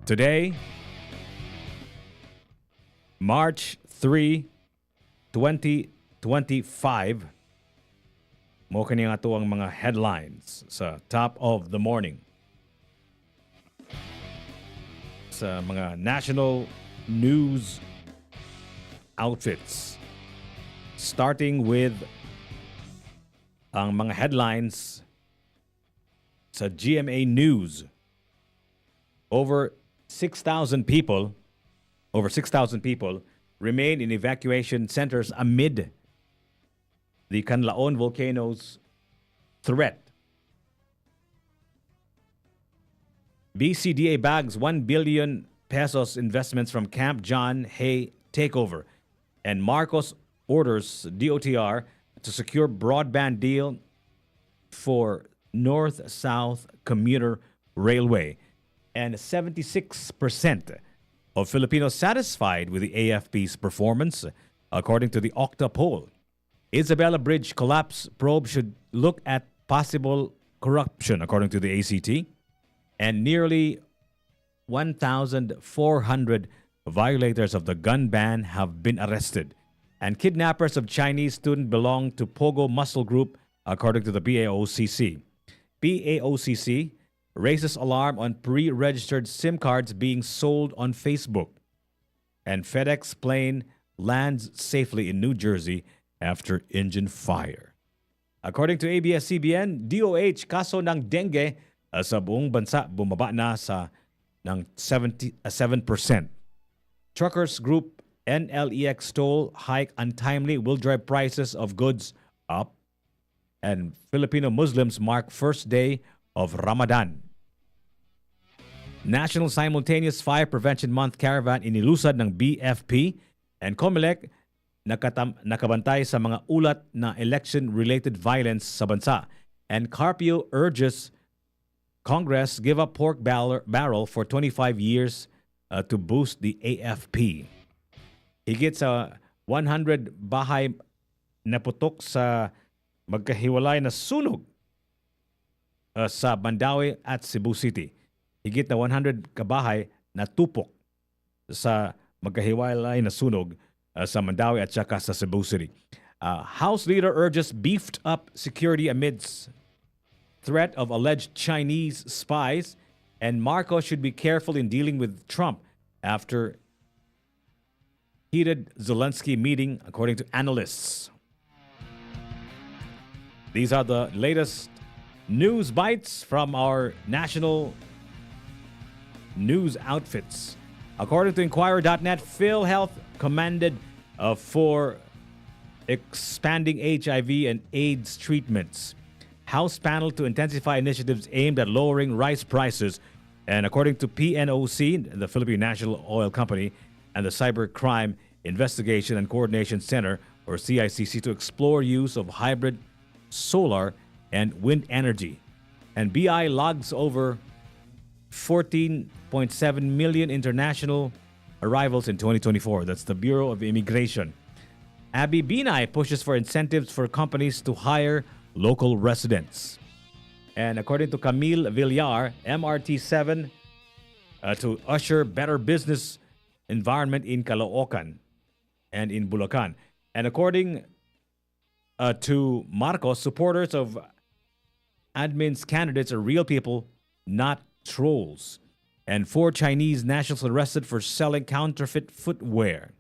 Today, March 3, 2025, mo kani nga to ang mga headlines sa top of the morning. Sa mga national news outfits. Starting with ang mga headlines sa GMA News. Over 6,000 people remain in evacuation centers amid the Canlaon volcano's threat. BCDA bags 1 billion pesos investments from Camp John Hay takeover, and Marcos orders DOTR to secure broadband deal for North-South Commuter Railway. And 76% of Filipinos satisfied with the AFP's performance, according to the Okta poll. Isabela Bridge collapse probe should look at possible corruption, according to the ACT. And nearly 1,400 violators of the gun ban have been arrested. And kidnappers of Chinese student belong to Pogo Muscle Group, according to the PAOCC. PAOCC raises alarm on pre-registered SIM cards being sold on Facebook. And FedEx plane lands safely in New Jersey after engine fire. According to ABS-CBN, DOH kaso ng dengue sa buong bansa bumaba na sa ng 7%. Truckers Group NLEX toll hike untimely will drive prices of goods up. And Filipino Muslims mark first day of Ramadan. National Simultaneous Fire Prevention Month Caravan inilusad ng BFP, and COMELEC nakabantay sa mga ulat na election-related violence sa bansa. And Carpio urges Congress give up pork barrel for 25 years to boost the AFP. Higit sa 100 bahay naputok sa magkahiwalay na sunog sa Mandaue at Cebu City. Higit na 100 kabahay na tupok sa magkahiwalay na sunog sa Mandaue at saka sa Cebu City. House leader urges beefed up security amidst threat of alleged Chinese spies, and Marcos should be careful in dealing with Trump after heated Zelensky meeting, according to analysts. These are the latest news bites from our national news outfits. According to Inquirer.net, PhilHealth commended for expanding HIV and AIDS treatments. House panel to intensify initiatives aimed at lowering rice prices. And according to PNOC, the Philippine National Oil Company, and the Cybercrime Investigation and Coordination Center, or CICC, to explore use of hybrid solar and wind energy. And BI logs over 14.7 million international arrivals in 2024. That's the Bureau of Immigration. Abby Binay pushes for incentives for companies to hire local residents. And according to Camille Villar, MRT7 to usher better business environment in Caloocan and in Bulacan. And according to Marcos, supporters of admin's candidates are real people, not trolls. And 4 Chinese nationals arrested for selling counterfeit footwear.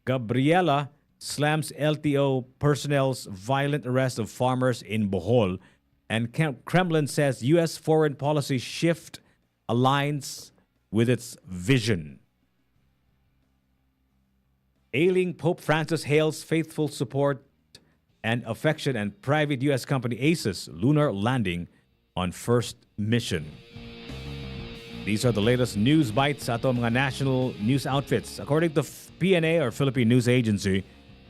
Gabriela slams LTO personnel's violent arrest of farmers in Bohol. And Kremlin says U.S. foreign policy shift aligns with its vision. Ailing Pope Francis hails faithful support and affection and private U.S. company ASUS lunar landing on first mission. These are the latest news bites sa ato mga national news outfits. According to PNA, or Philippine News Agency,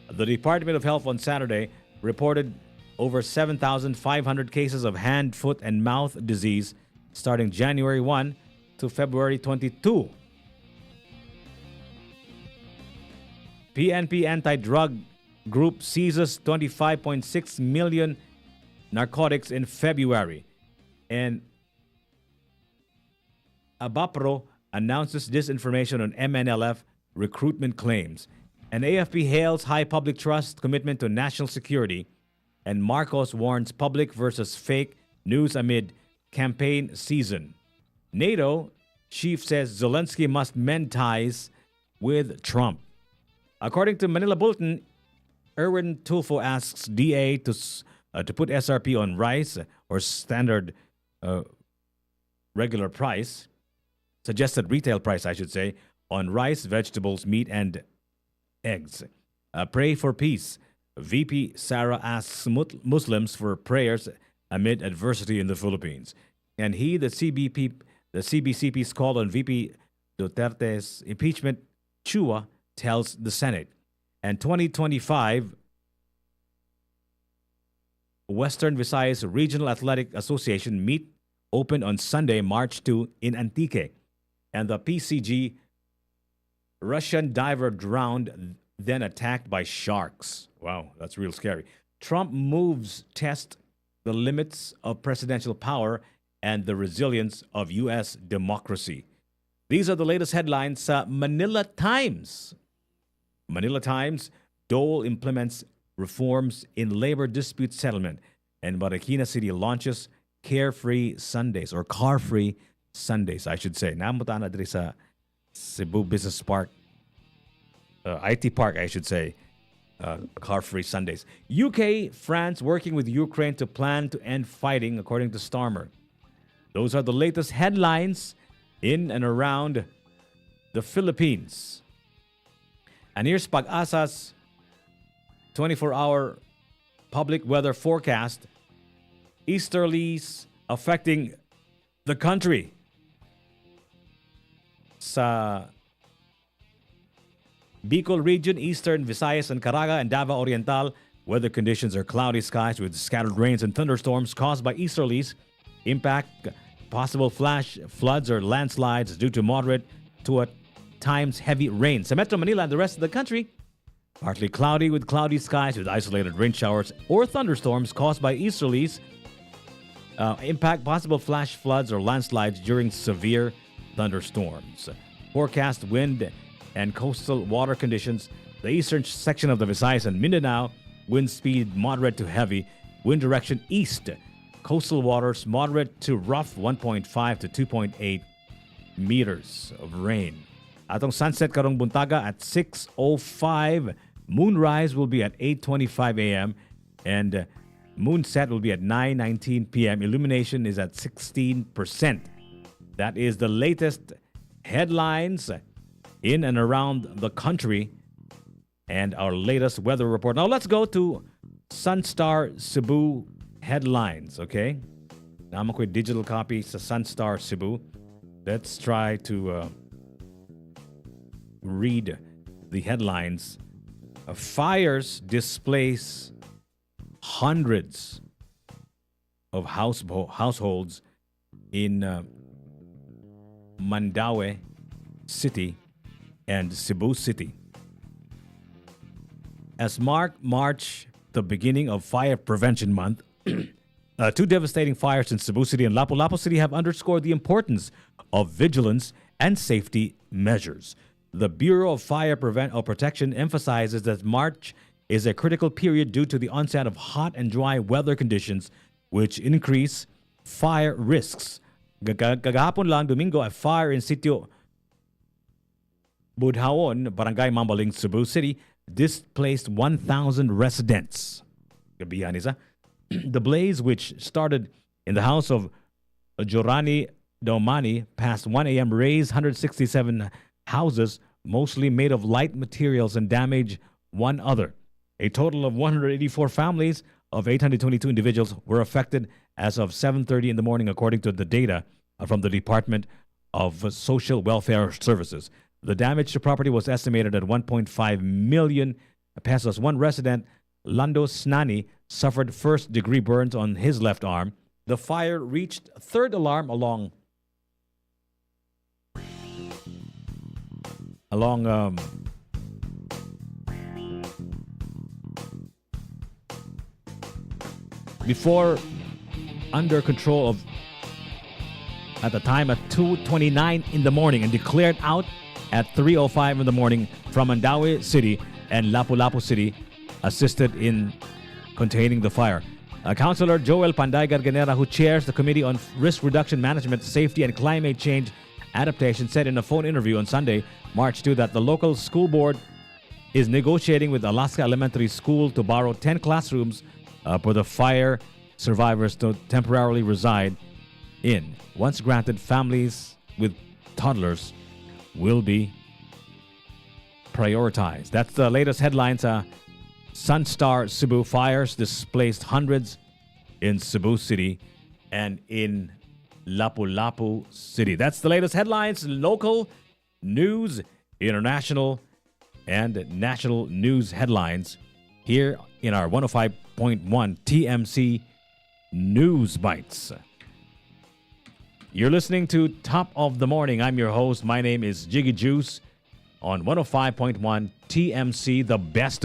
the Department of Health on Saturday reported over 7,500 cases of hand, foot, and mouth disease starting January 1 to February 22. PNP anti-drug group seizes 25.6 million narcotics in February. And Abapro announces disinformation on MNLF recruitment claims. And AFP hails high public trust commitment to national security. And Marcos warns public versus fake news amid campaign season. NATO chief says Zelensky must mend ties with Trump. According to Manila Bulletin, Erwin Tulfo asks DA to put SRP on rice or standard regular price, suggested retail price, I should say, on rice, vegetables, meat, and eggs. Pray for peace. VP Sara asks Muslims for prayers amid adversity in the Philippines. And the CBCP's call on VP Duterte's impeachment, Chua tells the Senate. And 2025 Western Visayas Regional Athletic Association meet opened on Sunday, March 2 in Antique. And the PCG Russian diver drowned, then attacked by sharks. Wow, that's real scary. Trump moves test the limits of presidential power and the resilience of U.S. democracy. These are the latest headlines sa Manila Times. Manila Times, Dole implements reforms in labor dispute settlement, and Marikina City launches Carefree Sundays, or Car-Free Sundays, I should say. Namuta na diri sa Cebu Business Park, IT Park, I should say, Car-Free Sundays. UK, France working with Ukraine to plan to end fighting, according to Starmer. Those are the latest headlines in and around the Philippines. And here's Pag-asa's 24-hour public weather forecast. Easterlies affecting the country. Sa Bicol region, Eastern Visayas and Caraga and Davao Oriental, weather conditions are cloudy skies with scattered rains and thunderstorms caused by easterlies. Impact, possible flash floods or landslides due to moderate to at times heavy rain. Sa Metro Manila and the rest of the country, partly cloudy with cloudy skies with isolated rain showers or thunderstorms caused by easterlies. Impact, possible flash floods or landslides during severe thunderstorms. Forecast wind and coastal water conditions. The eastern section of the Visayas and Mindanao, wind speed moderate to heavy. Wind direction east. Coastal waters moderate to rough, 1.5 to 2.8 meters of rain. Atong sunset karong buntaga at 6:05. Moonrise will be at 8:25 a.m. and moonset will be at 9:19 p.m. Illumination is at 16%. That is the latest headlines in and around the country and our latest weather report. Now let's go to Sunstar Cebu headlines, okay? Now I'm going to digital copy sa Sunstar Cebu. Let's try to read the headlines. Fires displace hundreds of households in Mandaue City and Cebu City. As March, the beginning of Fire Prevention Month, two devastating fires in Cebu City and Lapu-Lapu City have underscored the importance of vigilance and safety measures. The Bureau of Fire Protection emphasizes that March is a critical period due to the onset of hot and dry weather conditions which increase fire risks. Kagahapon lang, Domingo, a fire in Sitio Budhaon, Barangay Mambaling, Cebu City, displaced 1,000 residents. Gabihan isa. The blaze, which started in the house of Jorani Domani past 1 a.m., razed 167 houses, mostly made of light materials, and damaged one other. A total of 184 families of 822 individuals were affected as of 7:30 in the morning, according to the data from the Department of Social Welfare Services. The damage to property was estimated at 1.5 million pesos. One resident, Lando Snani, suffered first-degree burns on his left arm. The fire reached third alarm along before under control of at the time at 2:29 in the morning and declared out at 3:05 in the morning from Mandaue City and Lapu-Lapu City, assisted in containing the fire. Councilor Joel Panday Garganera, who chairs the Committee on Risk Reduction Management, Safety and Climate Change Adaptation, said in a phone interview on Sunday, March 2, that the local school board is negotiating with Alaska Elementary School to borrow 10 classrooms for the fire survivors to temporarily reside in. Once granted, families with toddlers will be prioritized. That's the latest headlines. Sunstar Cebu fires displaced hundreds in Cebu City and in Lapu-Lapu City. That's the latest headlines, local news, international, and national news headlines here in our 105.1 TMC News Bites. You're listening to Top of the Morning. I'm your host. My name is Jiggy Juice on 105.1 TMC, the best of